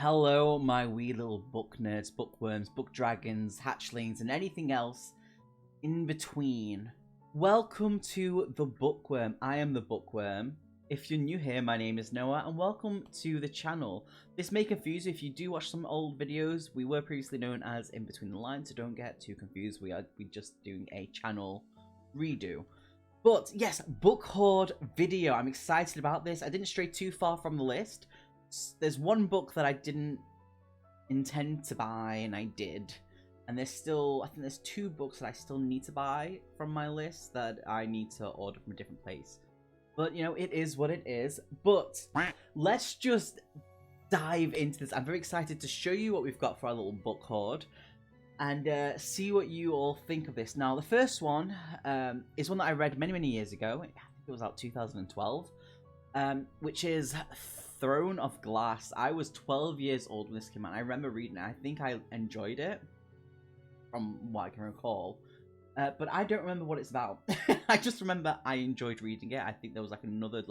Hello, my wee little book nerds, bookworms, book dragons, hatchlings, and anything else in between. Welcome to the Bookworm. I am the Bookworm. If you're new here, my name is Noah, and welcome to the channel. This may confuse you if you do watch some old videos. We were previously known as In Between the Lines, so don't get too confused. We're just doing a channel redo. But yes, book hoard video. I'm excited about this. I didn't stray too far from the list. There's one book that I didn't intend to buy, and I did. And there's still, I think there's two books that I still need to buy from my list that I need to order from a different place. But, you know, it is what it is. But let's just dive into this. I'm very excited to show you what we've got for our little book hoard and see what you all think of this. Now, the first one is one that I read many, many years ago. I think it was out 2012, which is Throne of Glass. I was 12 years old when this came out. I remember reading it. I think I enjoyed it, from what I can recall. But I don't remember what it's about. I just remember I enjoyed reading it. I think there was like another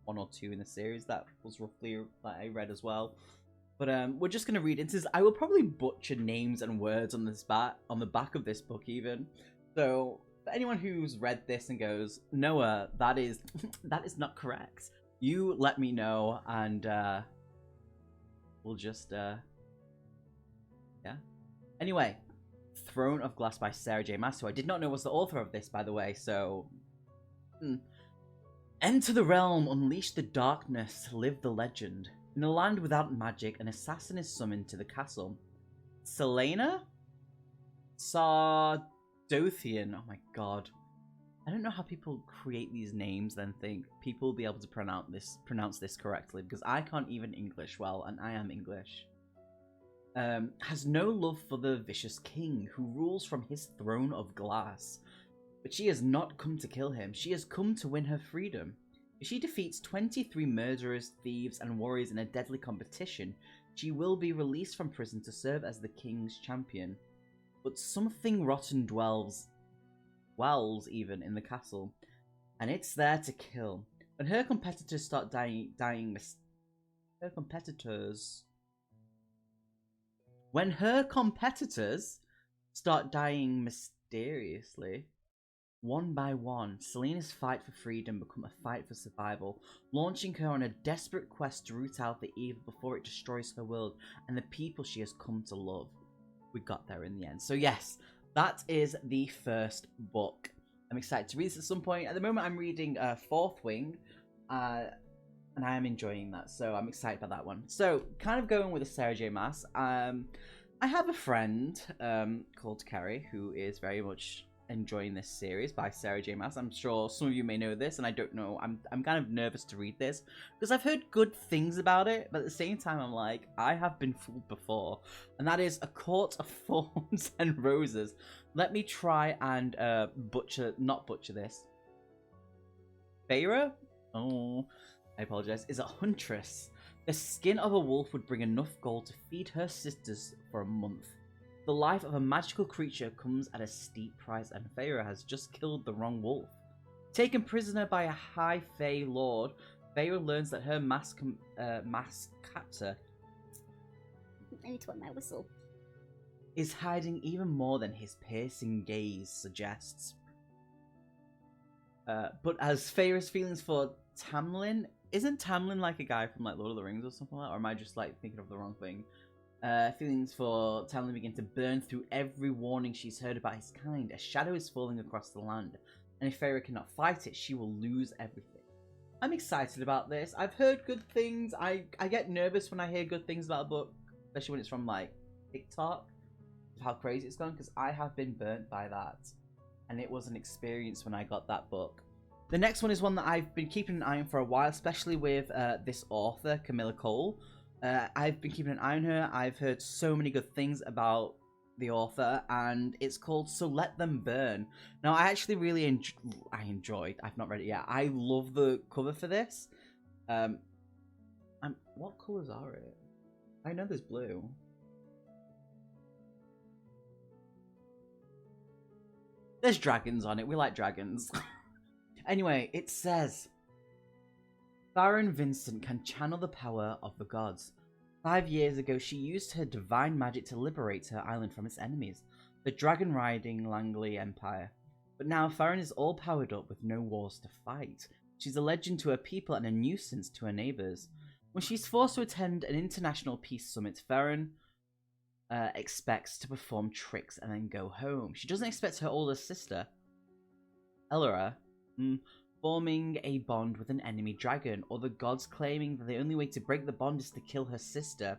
one or two in the series that was roughly that I read as well. But we're just gonna read into this. I will probably butcher names and words on the back of this book even. So for anyone who's read this and goes, Noah, that is not correct, you let me know, and we'll just yeah. Anyway, Throne of Glass by Sarah J. Maas, who I did not know was the author of this, by the way. So enter the realm, unleash the darkness, live the legend. In a land without magic, an assassin is summoned to the castle. Selena? Sardothian. Oh my god. I don't know how people create these names then think people will be able to pronounce this correctly, because I can't even English well, and I am English. Has no love for the vicious king who rules from his throne of glass. But she has not come to kill him. She has come to win her freedom. If she defeats 23 murderers, thieves, and warriors in a deadly competition, she will be released from prison to serve as the king's champion. But something rotten dwells even in the castle, and it's there to kill. When her competitors start dying mysteriously, one by one, Selena's fight for freedom become a fight for survival, launching her on a desperate quest to root out the evil before it destroys her world and the people she has come to love. We got there in the end. So yes, that is the first book. I'm excited to read this at some point. At the moment, I'm reading Fourth Wing, and I am enjoying that, so I'm excited about that one. So, kind of going with the Sarah J. Maas, I have a friend called Carrie who is very much enjoying this series by Sarah J. Maas. I'm sure some of you may know this, and I don't know. I'm kind of nervous to read this because I've heard good things about it, but at the same time, I'm like, I have been fooled before, and that is A Court of Thorns and Roses. Let me try and not butcher this. Feyre? Oh, I apologize. Is a huntress. The skin of a wolf would bring enough gold to feed her sisters for a month. The life of a magical creature comes at a steep price, and Feyre has just killed the wrong wolf. Taken prisoner by a high Fey lord, Feyre learns that her mask captor I need to wet my whistle. is hiding even more than his piercing gaze suggests. But as Feyre's feelings for Tamlin, isn't Tamlin like a guy from like Lord of the Rings or something like that? Or am I just like thinking of the wrong thing? Feelings for Tamlin begin to burn through every warning she's heard about his kind. A shadow is falling across the land, and if Feyre cannot fight it, she will lose everything. I'm excited about this. I've heard good things. I get nervous when I hear good things about a book, especially when it's from like TikTok, of how crazy it's gone, because I have been burnt by that, and it was an experience when I got that book. The next one is one that I've been keeping an eye on for a while, especially with this author, Camilla Cole. I've been keeping an eye on her. I've heard so many good things about the author, and it's called So Let Them Burn. Now, I actually really enjoyed. I've not read it yet. I love the cover for this. What colours are it? I know there's blue. There's dragons on it. We like dragons. Anyway, it says, Baron Vincent can channel the power of the gods. 5 years ago, she used her divine magic to liberate her island from its enemies, the dragon-riding Langley Empire. But now Farron is all powered up with no wars to fight. She's a legend to her people and a nuisance to her neighbours. When she's forced to attend an international peace summit, Farron expects to perform tricks and then go home. She doesn't expect her older sister, Ellora, forming a bond with an enemy dragon, or the gods claiming that the only way to break the bond is to kill her sister.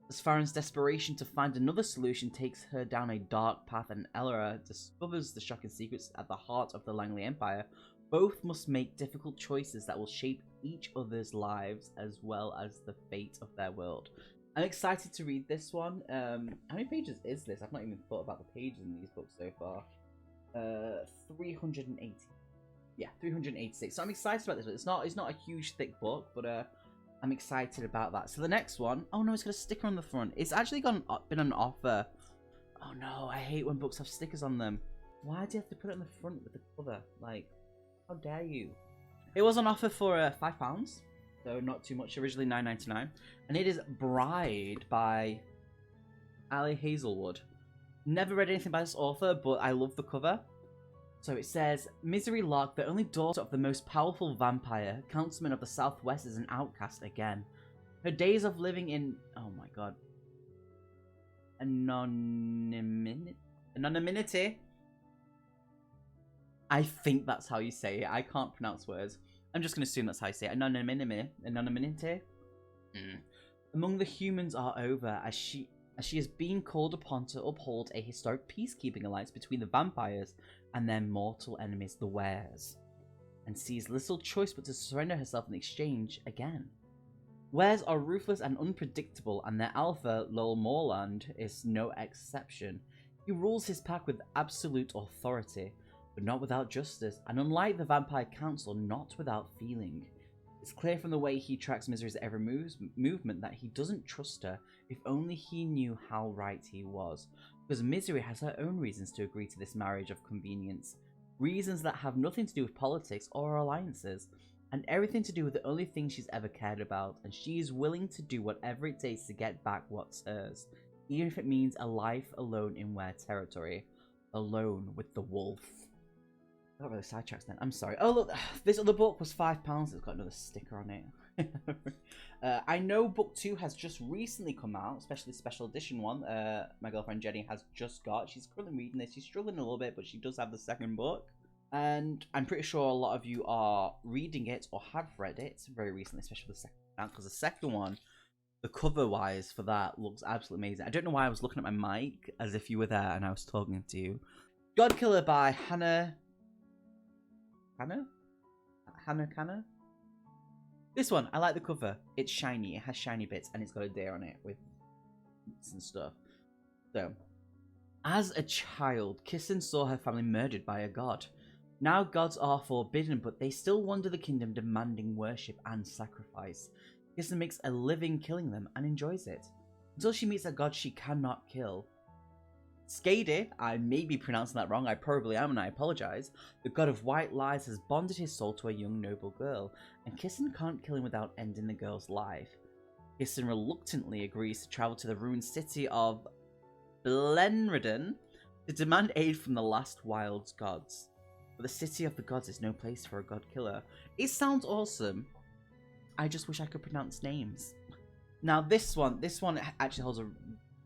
As Farron's desperation to find another solution takes her down a dark path and Ellora discovers the shocking secrets at the heart of the Langley Empire, both must make difficult choices that will shape each other's lives as well as the fate of their world. I'm excited to read this one. How many pages is this? I've not even thought about the pages in these books so far. 380. Yeah, 386. So I'm excited about this one. It's not a huge thick book, but I'm excited about that. So the next one, oh no, it's got a sticker on the front. It's actually been on offer. Oh no, I hate when books have stickers on them. Why do you have to put it on the front with the cover? Like, how dare you? It was on offer for £5, so not too much. Originally $9.99, and it is Bride by Ali Hazelwood. Never read anything by this author, but I love the cover. So it says, Misery Lark, the only daughter of the most powerful vampire, councilman of the Southwest, is an outcast again. Her days of living in, oh my god, anonymity. I think that's how you say it. I can't pronounce words. I'm just going to assume that's how you say it. Anonymity. Among the humans are over, as she is being called upon to uphold a historic peacekeeping alliance between the vampires and their mortal enemies, the Wares, and sees little choice but to surrender herself in exchange again. Wares are ruthless and unpredictable, and their alpha, Lowell Moreland, is no exception. He rules his pack with absolute authority, but not without justice, and unlike the Vampire Council, not without feeling. It's clear from the way he tracks Misery's every movement that he doesn't trust her, if only he knew how right he was. Because Misery has her own reasons to agree to this marriage of convenience. Reasons that have nothing to do with politics or alliances, and everything to do with the only thing she's ever cared about, and she is willing to do whatever it takes to get back what's hers, even if it means a life alone in Were territory. Alone with the wolf. I got really sidetracked then. I'm sorry. Oh look, this other book was £5. It's got another sticker on it. I know book 2 has just recently come out, especially the special edition one. My girlfriend Jenny has just got. She's currently reading this. She's struggling a little bit, but she does have the second book. And I'm pretty sure a lot of you are reading it or have read it very recently, especially the second one. Because the second one, the cover-wise for that looks absolutely amazing. I don't know why I was looking at my mic as if you were there and I was talking to you. Godkiller by Hannah? This one, I like the cover. It's shiny, it has shiny bits, and it's got a deer on it with bits and stuff. So, as a child, Kissin saw her family murdered by a god. Now gods are forbidden, but they still wander the kingdom demanding worship and sacrifice. Kissin makes a living killing them and enjoys it, until she meets a god she cannot kill. Skady, I may be pronouncing that wrong, I probably am and I apologise, the god of white lies has bonded his soul to a young noble girl, and Kissin can't kill him without ending the girl's life. Kissin reluctantly agrees to travel to the ruined city of Blenredon to demand aid from the last wild gods. But the city of the gods is no place for a god killer. It sounds awesome. I just wish I could pronounce names. Now this one actually holds a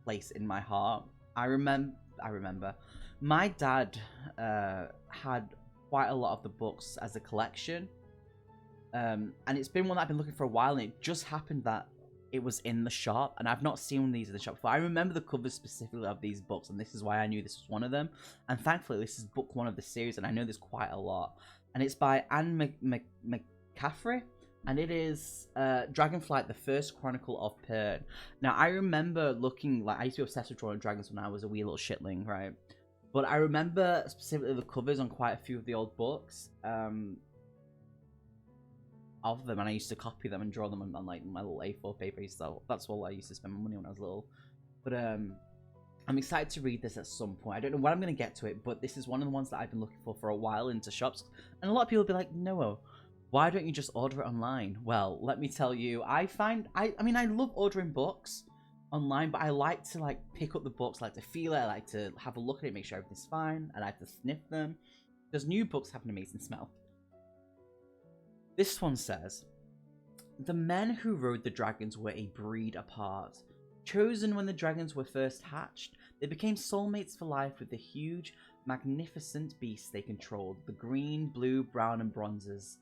place in my heart. I remember. My dad had quite a lot of the books as a collection. And it's been one that I've been looking for a while, and it just happened that it was in the shop, and I've not seen these in the shop before. I remember the covers specifically of these books, and this is why I knew this was one of them. And thankfully, this is book 1 of the series, and I know there's quite a lot. And it's by Anne McCaffrey, and it is Dragonflight, the First Chronicle of Pern. Now, I remember looking, like, I used to be obsessed with drawing dragons when I was a wee little shitling, right? But I remember specifically the covers on quite a few of the old books of them, and I used to copy them and draw them on like my little A4 paper. So that's all I used to spend my money when I was little. But I'm excited to read this at some point. I don't know when I'm going to get to it, but this is one of the ones that I've been looking for a while into shops. And a lot of people will be like, no, Why don't you just order it online? Well, let me tell you, I mean, I love ordering books online, but I like to like pick up the books, I like to feel it, I like to have a look at it, make sure everything's fine, I like to sniff them, because new books have an amazing smell. This one says, the men who rode the dragons were a breed apart. Chosen when the dragons were first hatched, they became soulmates for life with the huge, magnificent beasts they controlled, the green, blue, brown, and bronzes.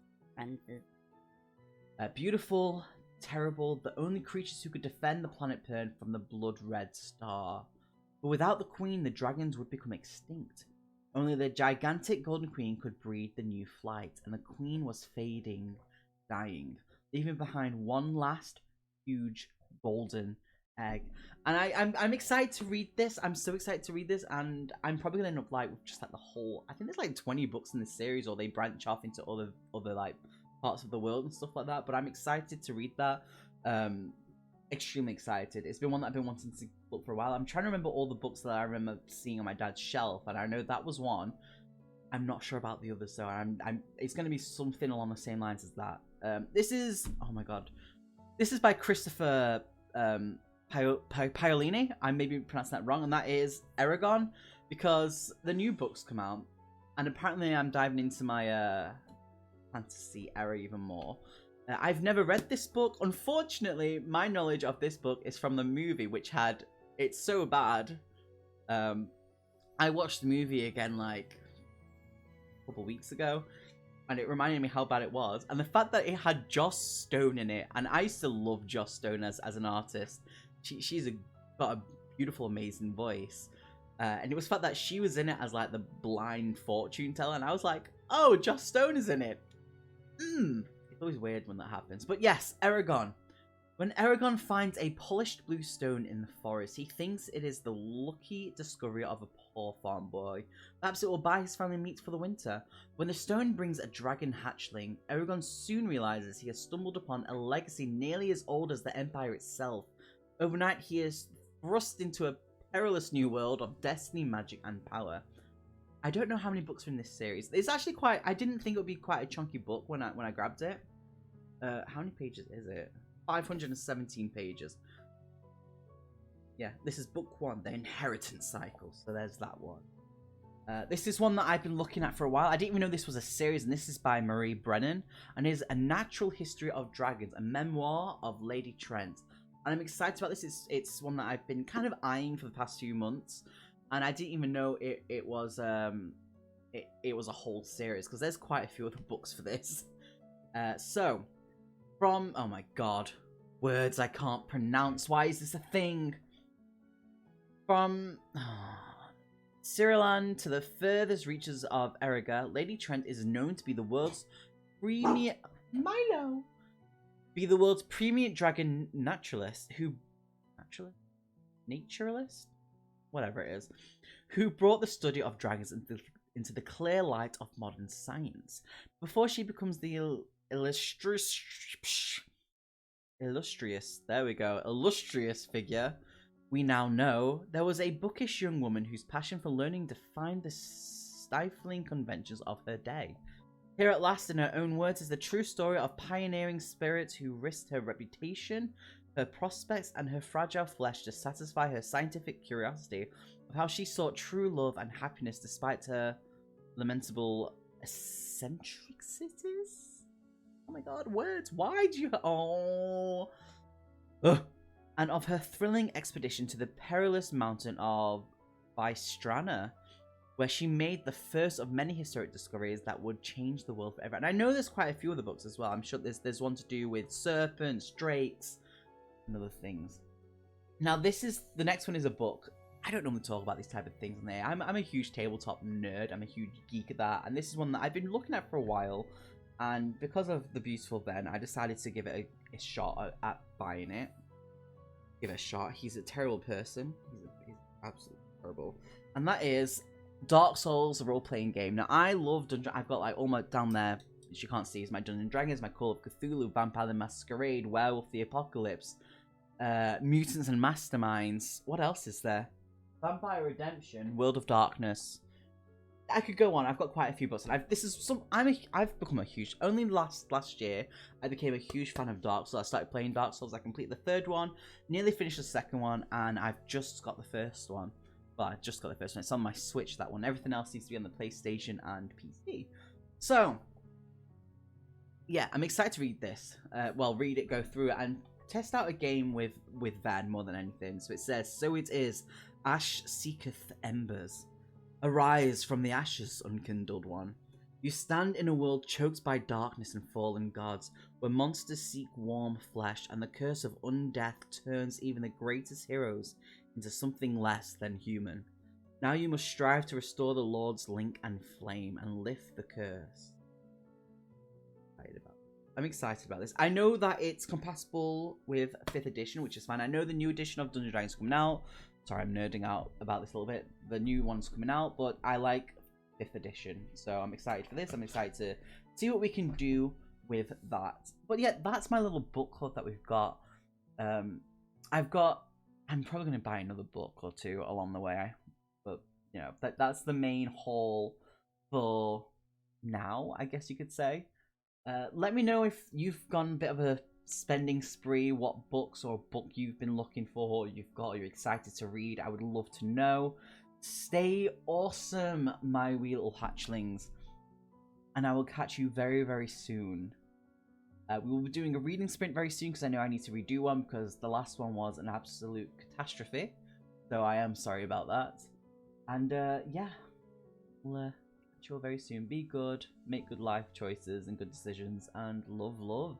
Beautiful, terrible, the only creatures who could defend the planet Pern from the blood-red star. But without the queen, the dragons would become extinct. Only the gigantic golden queen could breed the new flight, and the queen was fading, dying, leaving behind one last huge golden egg. And I'm excited to read this. I'm so excited to read this, and I'm probably gonna end up like with just like the whole. I think there's like 20 books in this series, or they branch off into other like parts of the world and stuff like that. But I'm excited to read that. Extremely excited. It's been one that I've been wanting to look for a while. I'm trying to remember all the books that I remember seeing on my dad's shelf, and I know that was one. I'm not sure about the others, so it's going to be something along the same lines as that. This is, oh my god, this is by Christopher Paolini. I may be pronouncing that wrong, and that is Eragon, because the new books come out, and apparently I'm diving into my fantasy era even more. I've never read this book. Unfortunately, my knowledge of this book is from the movie, which had, it's so bad. I watched the movie again like a couple weeks ago, and it reminded me how bad it was. And the fact that it had Joss Stone in it, and I used to love Joss Stone as an artist. She's got a beautiful, amazing voice. And it was the fact that she was in it as like the blind fortune teller, and I was like, oh, Joss Stone is in it. It's always weird when that happens. But yes, Eragon. When Eragon finds a polished blue stone in the forest, he thinks it is the lucky discovery of a poor farm boy. Perhaps it will buy his family meat for the winter. When the stone brings a dragon hatchling, Eragon soon realizes he has stumbled upon a legacy nearly as old as the Empire itself. Overnight, he is thrust into a perilous new world of destiny, magic, and power. I don't know how many books are in this series. It's actually quite... I didn't think it would be quite a chunky book when I grabbed it. How many pages is it? 517 pages. Yeah, this is book 1, The Inheritance Cycle. So there's that one. This is one that I've been looking at for a while. I didn't even know this was a series, and this is by Marie Brennan. And it is A Natural History of Dragons, a memoir of Lady Trent. And I'm excited about this. It's one that I've been kind of eyeing for the past few months. And I didn't even know it was a whole series, because there's quite a few other books for this. So, from, oh my god, words I can't pronounce. Why is this a thing? From Cyriland to the furthest reaches of Eriga, Lady Trent is known to be the world's premier dragon naturalist whatever it is, who brought the study of dragons into the clear light of modern science. Before she becomes the illustrious figure we now know, there was a bookish young woman whose passion for learning defined the stifling conventions of her day. Here at last, in her own words, is the true story of pioneering spirits who risked her reputation, her prospects, and her fragile flesh to satisfy her scientific curiosity of how she sought true love and happiness despite her lamentable eccentricities. Oh my god, words! Why do you... Oh... Ugh. And of her thrilling expedition to the perilous mountain of Bystrana, where she made the first of many historic discoveries that would change the world forever. And I know there's quite a few other books as well. I'm sure there's one to do with serpents, drakes, and other things. Now, the next one is a book. I don't normally talk about these type of things on there. I'm a huge tabletop nerd. I'm a huge geek at that. And this is one that I've been looking at for a while. And because of the beautiful Ben, I decided to give it a shot at buying it. Give it a shot. He's a terrible person. He's absolutely terrible. And that is Dark Souls, a role-playing game. Now, I love Dungeon... I've got like all my... Down there, which you can't see, is my Dungeons & Dragons, my Call of Cthulhu, Vampire the Masquerade, Werewolf the Apocalypse, Mutants and Masterminds. What else is there? Vampire Redemption, World of Darkness, I could go on. I've got quite a few books. And I've become a huge. Only last year, I became a huge fan of Dark Souls. I started playing Dark Souls. I completed the third one, nearly finished the second one, and I've just got the first one. Well, I just got the first one. It's on my Switch, that one. Everything else needs to be on the PlayStation and PC. So, yeah, I'm excited to read this. Read it, go through it, and test out a game with Van more than anything. So it says, so it is, Ash seeketh embers. Arise from the ashes, unkindled one. You stand in a world choked by darkness and fallen gods, where monsters seek warm flesh, and the curse of undeath turns even the greatest heroes into something less than human. Now you must strive to restore the Lord's link and flame, and lift the curse. I'm excited about this. I know that it's compatible with 5th edition, which is fine. I know the new edition of Dungeons & Dragons is coming out. Sorry, I'm nerding out about this a little bit. The new one's coming out, but I like 5th edition. So I'm excited for this. I'm excited to see what we can do with that. But yeah, that's my little book club that we've got. I'm probably going to buy another book or two along the way. But, you know, that's the main haul for now, I guess you could say. Let me know if you've gone a bit of a spending spree, what books or book you've been looking for, you're excited to read. I would love to know. Stay awesome, my wee little hatchlings, and I will catch you very, very soon. We will be doing a reading sprint very soon, because I know I need to redo one, because the last one was an absolute catastrophe, so I am sorry about that. And yeah, we'll catch you all very soon. Be good, make good life choices and good decisions, and love.